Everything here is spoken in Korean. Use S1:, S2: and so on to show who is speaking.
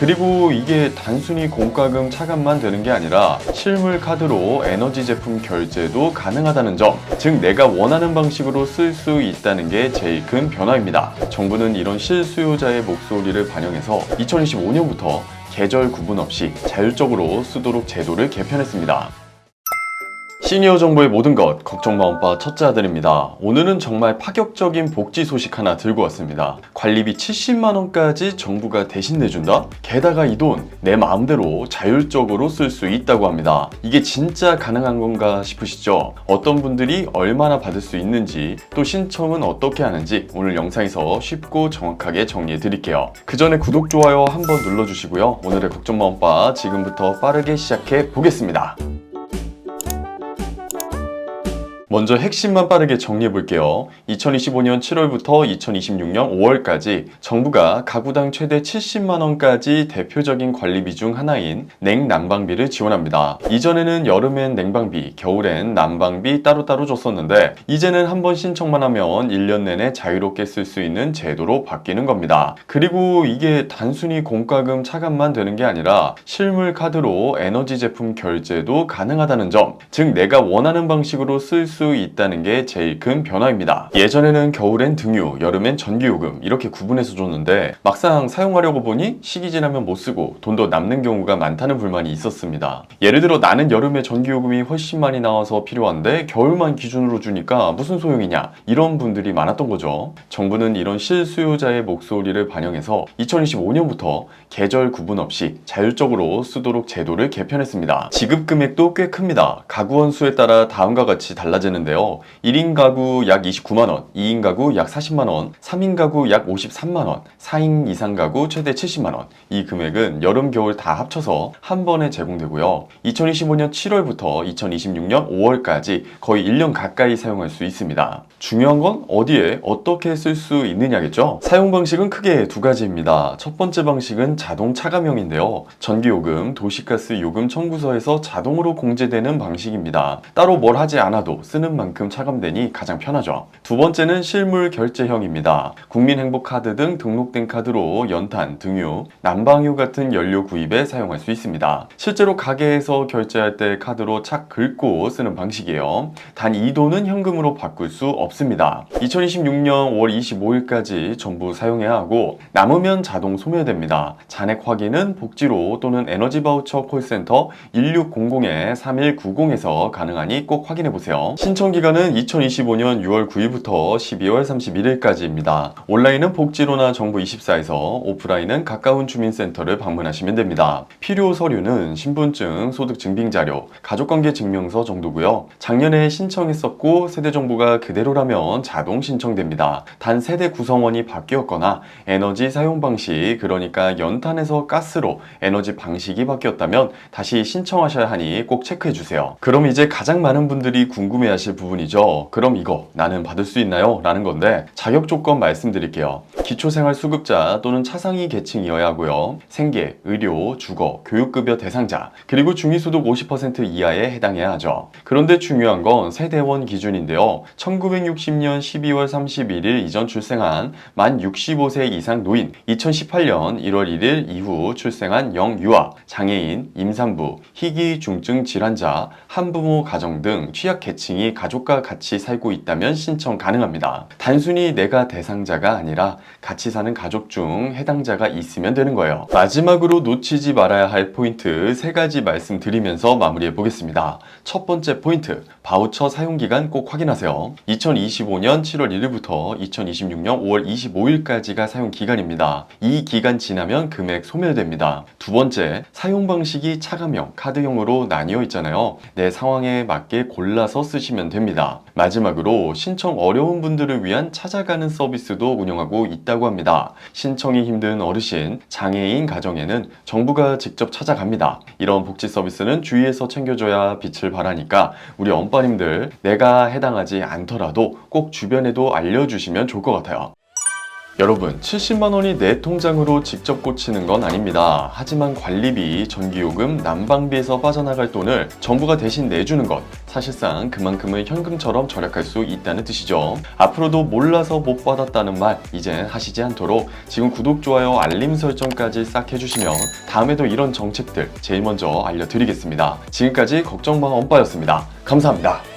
S1: 그리고 이게 단순히 공과금 차감만 되는 게 아니라 실물 카드로 에너지 제품 결제도 가능하다는 점, 즉 내가 원하는 방식으로 쓸 수 있다는 게 제일 큰 변화입니다. 정부는 이런 실수요자의 목소리를 반영해서 2025년부터 계절 구분 없이 자율적으로 쓰도록 제도를 개편했습니다. 시니어 정보의 모든 것, 걱정마 엄빠 첫째 아들입니다. 오늘은 정말 파격적인 복지 소식 하나 들고 왔습니다. 관리비 70만원까지 정부가 대신 내준다? 게다가 이 돈 내 마음대로 자율적으로 쓸 수 있다고 합니다. 이게 진짜 가능한 건가 싶으시죠? 어떤 분들이 얼마나 받을 수 있는지, 또 신청은 어떻게 하는지 오늘 영상에서 쉽고 정확하게 정리해 드릴게요. 그 전에 구독, 좋아요 한번 눌러주시고요. 오늘의 걱정마 엄빠 지금부터 빠르게 시작해 보겠습니다. 먼저 핵심만 빠르게 정리해 볼게요. 2025년 7월부터 2026년 5월까지 정부가 가구당 최대 70만원까지 대표적인 관리비 중 하나인 냉난방비를 지원합니다. 이전에는 여름엔 냉방비, 겨울엔 난방비 따로따로 줬었는데 이제는 한번 신청만 하면 1년 내내 자유롭게 쓸 수 있는 제도로 바뀌는 겁니다. 그리고 이게 단순히 공과금 차감만 되는 게 아니라 실물 카드로 에너지 제품 결제도 가능하다는 점, 즉 내가 원하는 방식으로 쓸 수 있다는 게 제일 큰 변화입니다. 예전에는 겨울엔 등유, 여름엔 전기요금 이렇게 구분해서 줬는데 막상 사용하려고 보니 시기 지나면 못 쓰고 돈도 남는 경우가 많다는 불만이 있었습니다. 예를 들어 나는 여름에 전기요금이 훨씬 많이 나와서 필요한데 겨울만 기준으로 주니까 무슨 소용이냐, 이런 분들이 많았던 거죠. 정부는 이런 실수요자의 목소리를 반영해서 2025년부터 계절 구분 없이 자율적으로 쓰도록 제도를 개편했습니다. 지급 금액도 꽤 큽니다. 가구 원수에 따라 다음과 같이 달라지는데요. 1인 가구 약 29만원, 2인 가구 약 40만원, 3인 가구 약 53만원, 4인 이상 가구 최대 70만원. 이 금액은 여름, 겨울 다 합쳐서 한 번에 제공되고요. 2025년 7월부터 2026년 5월까지 거의 1년 가까이 사용할 수 있습니다. 중요한 건 어디에 어떻게 쓸 수 있느냐겠죠? 사용 방식은 크게 두 가지입니다. 첫 번째 방식은 자동 차감형인데요. 전기요금, 도시가스 요금 청구서에서 자동으로 공제되는 방식입니다. 따로 뭘 하지 않아도 쓰는 만큼 차감되니 가장 편하죠. 두 번째는 실물 결제형입니다. 국민행복카드 등 등록된 카드로 연탄, 등유, 난방유 같은 연료 구입에 사용할 수 있습니다. 실제로 가게에서 결제할 때 카드로 착 긁고 쓰는 방식이에요. 단 이 돈은 현금으로 바꿀 수 없습니다. 2026년 5월 25일까지 전부 사용해야 하고 남으면 자동 소멸됩니다. 잔액 확인은 복지로 또는 에너지 바우처 콜센터 1600-3190에서 가능하니 꼭 확인해보세요. 신청 기간은 2025년 6월 9일부터 12월 31일까지입니다. 온라인은 복지로나 정부24에서, 오프라인은 가까운 주민센터를 방문하시면 됩니다. 필요 서류는 신분증, 소득증빙자료, 가족관계 증명서 정도고요. 작년에 신청했었고 세대정보가 그대로라면 자동 신청됩니다. 단 세대 구성원이 바뀌었거나 에너지 사용 방식, 그러니까 연탄에서 가스로 에너지 방식이 바뀌었다면 다시 신청하셔야 하니 꼭 체크해주세요. 그럼 이제 가장 많은 분들이 궁금해하실 부분이죠. 그럼 이거 나는 받을 수 있나요? 라는 건데 자격 조건 말씀드릴게요. 기초생활수급자 또는 차상위 계층이어야 하고요. 생계, 의료, 주거, 교육급여 대상자, 그리고 중위소득 50% 이하에 해당해야 하죠. 그런데 중요한 건 세대원 기준인데요. 1960년 12월 31일 이전 출생한 만 65세 이상 노인, 2018년 1월 1일 이후 출생한 영유아, 장애인, 임산부, 희귀 중증 질환자, 한부모 가정 등 취약 계층이 가족과 같이 살고 있다면 신청 가능합니다. 단순히 내가 대상자가 아니라 같이 사는 가족 중 해당자가 있으면 되는 거예요. 마지막으로 놓치지 말아야 할 포인트 3가지 말씀드리면서 마무리해 보겠습니다. 첫 번째 포인트, 바우처 사용기간 꼭 확인하세요. 2025년 7월 1일부터 2026년 5월 25일까지가 사용기간입니다. 이 기간 지나면 금액 소멸됩니다. 두 번째, 사용 방식이 차감형, 카드형으로 나뉘어 있잖아요. 내 상황에 맞게 골라서 쓰시면 됩니다. 마지막으로 신청 어려운 분들을 위한 찾아가는 서비스도 운영하고 있다고 합니다. 신청이 힘든 어르신, 장애인 가정에는 정부가 직접 찾아갑니다. 이런 복지 서비스는 주위에서 챙겨줘야 빛을 발하니까 우리 엄빠님들 내가 해당하지 않더라도 꼭 주변에도 알려주시면 좋을 것 같아요. 여러분, 70만 원이 내 통장으로 직접 꽂히는 건 아닙니다. 하지만 관리비, 전기요금, 난방비에서 빠져나갈 돈을 정부가 대신 내주는 것, 사실상 그만큼은 현금처럼 절약할 수 있다는 뜻이죠. 앞으로도 몰라서 못 받았다는 말 이젠 하시지 않도록 지금 구독, 좋아요, 알림 설정까지 싹 해주시면 다음에도 이런 정책들 제일 먼저 알려드리겠습니다. 지금까지 걱정마 엄빠였습니다. 감사합니다.